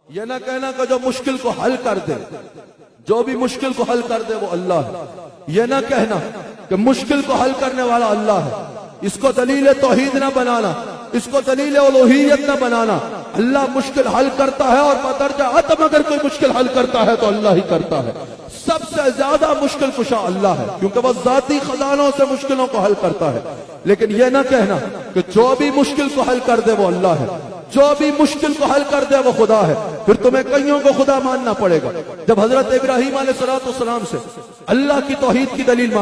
یہ نہ کہنا کہ جو مشکل کو حل کر دے، جو بھی مشکل کو حل کر دے وہ اللہ ہے. یہ نہ کہنا کہ مشکل کو حل کرنے والا اللہ ہے. اس کو دلیل توحید نہ بنانا، اس کو دلیل الوہیت نہ بنانا. اللہ مشکل حل کرتا ہے، اور بدرجہ عدم اگر کوئی مشکل حل کرتا ہے تو اللہ ہی کرتا ہے. سب سے زیادہ مشکل کشا اللہ ہے، کیونکہ وہ ذاتی خزانوں سے مشکلوں کو حل کرتا ہے. لیکن یہ نہ کہنا کہ جو بھی مشکل کو حل کر دے وہ اللہ ہے، جو بھی مشکل کو حل کر دے وہ خدا ہے. پھر تمہیں کئیوں کو خدا ماننا پڑے گا. جب حضرت ابراہیم علیہ السلام سے اللہ کی توحید کی دلیل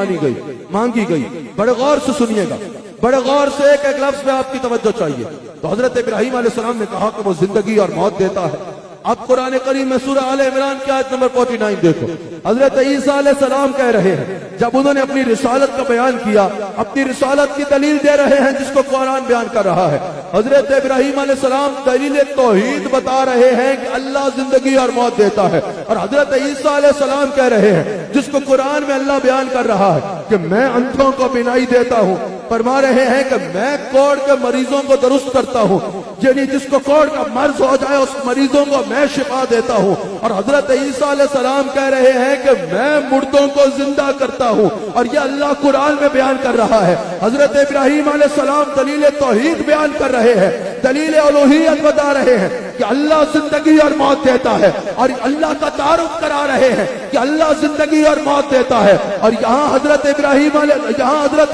مانگی گئی، بڑے غور سے سنیے گا، بڑے غور سے ایک ایک لفظ میں آپ کی توجہ چاہیے. تو حضرت ابراہیم علیہ السلام نے کہا کہ وہ زندگی اور موت دیتا ہے. اب قرآن کریم میں سورہ آل عمران کی آیت نمبر 49 دیکھو. حضرت عیسیٰ علیہ السلام کہہ رہے ہیں، جب انہوں نے اپنی رسالت کا بیان کیا، اپنی رسالت کی دلیل دے رہے ہیں جس کو قرآن بیان کر رہا ہے. حضرت ابراہیم علیہ السلام دلیل توحید بتا رہے ہیں کہ اللہ زندگی اور موت دیتا ہے، اور حضرت عیسیٰ علیہ السلام کہہ رہے ہیں جس کو قرآن میں اللہ بیان کر رہا ہے کہ میں اندھوں کو بینائی دیتا ہوں. فرما رہے ہیں کہ میں کوڑ کے مریضوں کو درست کرتا ہوں، یعنی جس کو کوڑ کا مرض ہو جائے اس مریضوں کو میں شفا دیتا ہوں. اور حضرت عیسیٰ علیہ السلام کہہ رہے ہیں کہ میں مردوں کو زندہ کرتا ہوں، اور یہ اللہ قرآن میں بیان کر رہا ہے. حضرت ابراہیم علیہ السلام دلیل توحید بیان کر رہے ہیں، دلیل الوہیت بتا رہے ہیں کہ اللہ زندگی اور موت دیتا ہے، اور اللہ کا تعارف کرا رہے ہیں کہ اللہ زندگی اور موت دیتا ہے. اور یہاں حضرت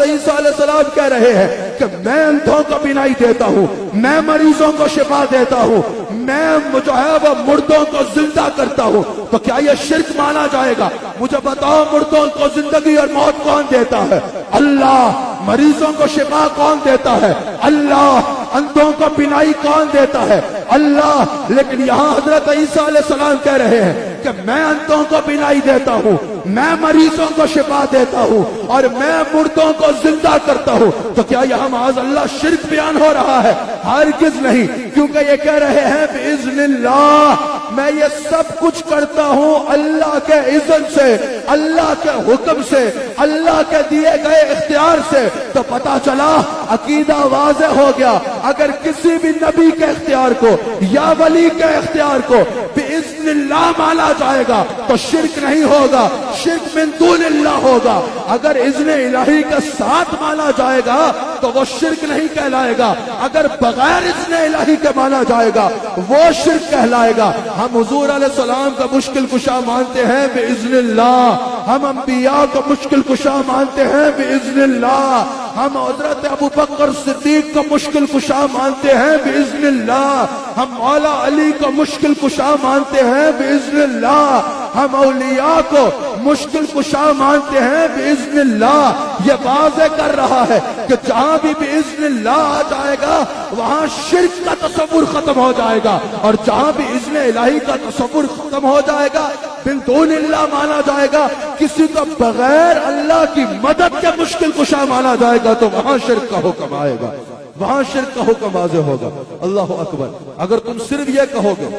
عیسیٰ علیہ السلام کہہ رہے ہیں کہ میں اندھوں کو بینائی دیتا ہوں، میں مریضوں کو شفا دیتا ہوں، میں جو ہے وہ مردوں کو زندہ کرتا ہوں. تو کیا یہ شرک مانا جائے گا؟ مجھے بتاؤ، مردوں کو زندگی اور موت کون دیتا ہے؟ اللہ. مریضوں کو شفا کون دیتا ہے؟ اللہ. اندھوں کو بینائی کون دیتا ہے؟ اللہ. لیکن یہاں حضرت عیسیٰ علیہ السلام کہہ رہے ہیں کہ میں اندھوں کو بینائی دیتا ہوں، میں مریضوں کو شفا دیتا ہوں، اور میں مردوں کو زندہ کرتا ہوں. تو کیا یہاں معاذ اللہ شرک بیان ہو رہا ہے؟ ہرگز نہیں، کیونکہ یہ کہہ رہے ہیں بِإِذْنِ اللَّهِ، میں یہ سب کچھ کرتا ہوں اللہ کے اذن سے، اللہ کے حکم سے، اللہ کے دیے گئے اختیار سے. تو پتا چلا، عقیدہ واضح ہو گیا. اگر کسی بھی نبی کے اختیار کو یا ولی کے اختیار کو بِإِذْنِ اللَّهِ مانا جائے گا تو شرک نہیں ہوگا، شرک من دون اللہ ہوگا. اگر اذن الہی کے ساتھ مانا جائے گا تو وہ شرک نہیں کہلائے گا، اگر بغیر اذن الہی کے مانا جائے گا وہ شرک کہلائے گا. ہم حضور علیہ السلام کا مشکل کشا مانتے ہیں بِإِذْنِ اللَّهِ، ہم انبیاء کو مشکل کشا مانتے ہیں بِإِذْنِ اللَّهِ، ہم حضرت ابو بکر صدیق کو مشکل کشا مانتے ہیں بِإِذْنِ اللَّهِ، ہم مولا علی کو مشکل کشا مانتے ہیں بِإِذْنِ اللَّهِ، ہم اولیاء کو مشکل کشا مانتے ہیں بِإِذْنِ اللَّهِ. یہ واضح کر رہا ہے کہ جہاں بھی بِإِذْنِ اللَّهِ آ جائے گا وہاں شرک کا تصور ختم ہو جائے گا، اور جہاں بھی اذن الہی کا تصور ختم ہو جائے گا، من دون اللہ مانا جائے گا، کسی کو بغیر اللہ کی مدد کے مشکل کشا مانا جائے گا، تو وہاں شرک کا حکم آئے گا، وہاں شرک کا حکم واضح ہوگا. اللہ اکبر. اگر تم صرف یہ کہو گے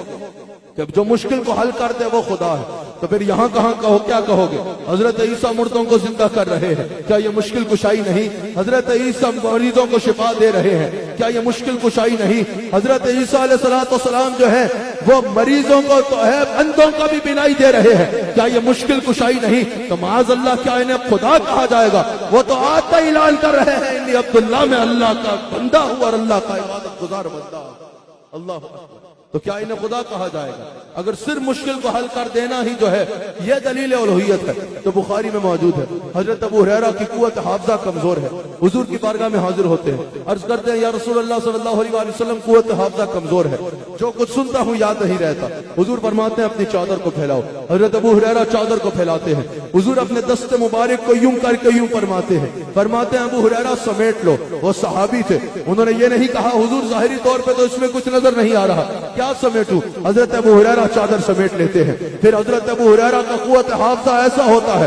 کہ جو مشکل کو حل کر دے وہ خدا ہے، تو پھر یہاں کیا کہو گے؟ حضرت عیسیٰ مردوں کو زندہ کر رہے ہیں، کیا یہ مشکل کشائی نہیں؟ حضرت عیسیٰ مریضوں کو شفا دے رہے ہیں، کیا یہ مشکل کشائی نہیں؟ حضرت عیسیٰ علیہ السلام جو ہے وہ مریضوں کو تو ہے اندھوں کا بھی بینائی دے رہے ہیں، کیا یہ مشکل کشائی نہیں؟ تو معاذ اللہ کیا انہیں خدا کہا جائے گا؟ وہ تو آتا اعلان کر رہے ہیں انی عبداللہ، میں اللہ کا بندہ ہوں اور اللہ کا عبادت گزار بندہ ہوں. اللہ اکبر. تو کیا انہیں خدا کہا جائے گا؟ اگر صرف مشکل کو حل کر دینا ہی جو ہے یہ دلیل الوہیت ہے تو بخاری میں موجود ہے، حضرت ابو ہریرہ کی قوت حافظہ کمزور ہے، حضور کی بارگاہ میں حاضر ہوتے ہیں، عرض کرتے ہیں یا رسول اللہ صلی اللہ علیہ وآلہ وسلم قوت حافظہ کمزور ہے، جو کچھ سنتا ہوں یاد نہیں رہتا. حضور فرماتے ہیں اپنی چادر کو پھیلاؤ. حضرت ابو ہریرہ چادر کو پھیلاتے ہیں، حضور اپنے دست مبارک کو یوں کر کے یوں فرماتے ہیں ابو ہریرہ سمیٹ لو. وہ صحابی تھے، انہوں نے یہ نہیں کہا حضور ظاہری طور پہ تو اس میں کچھ نظر نہیں آ رہا، کیا سمیٹوں؟ حضرت ابو ہریرہ چادر سمیٹ لیتے ہیں. پھر حضرت ابو ہریرہ کا قوت حافظہ ایسا ہوتا ہے